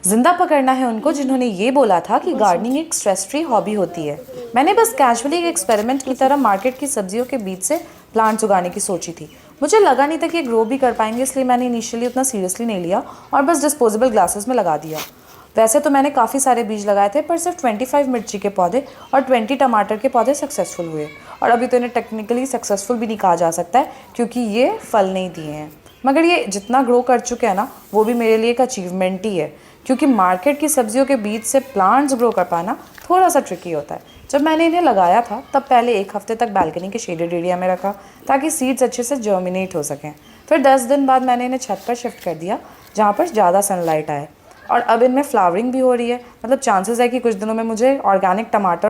जिंदा पकड़ना है उनको जिन्होंने ये बोला था कि गार्डनिंग एक स्ट्रेस फ्री हॉबी होती है। मैंने बस कैजुअली एक एक्सपेरिमेंट की तरह मार्केट की सब्जियों के बीच से प्लांट्स उगाने की सोची थी। मुझे लगा नहीं था कि ये ग्रो भी कर पाएंगे, इसलिए मैंने इनिशियली उतना सीरियसली नहीं लिया और बस डिस्पोजेबल ग्लासेस में लगा दिया। वैसे तो मैंने काफ़ी सारे बीज लगाए थे, पर सिर्फ 25 मिर्ची के पौधे और 20 टमाटर के पौधे सक्सेसफुल हुए। और अभी तो इन्हें टेक्निकली सक्सेसफुल भी नहीं कहा जा सकता है, क्योंकि ये फल नहीं दिए हैं। मगर ये जितना ग्रो कर चुके हैं ना, वो भी मेरे लिए एक अचीवमेंट ही है, क्योंकि मार्केट की सब्जियों के बीच से प्लांट्स ग्रो कर पाना थोड़ा सा ट्रिकी होता है। जब मैंने इन्हें लगाया था तब पहले एक हफ्ते तक बालकनी के शेडेड एरिया में रखा, ताकि सीड्स अच्छे से जर्मिनेट हो सकें। फिर 10 दिन बाद मैंने इन्हें छत पर शिफ्ट कर दिया, जहाँ पर ज़्यादा सनलाइट आए। और अब इनमें फ्लावरिंग भी हो रही है, मतलब चांसेस है कि कुछ दिनों में मुझे ऑर्गेनिक टमाटर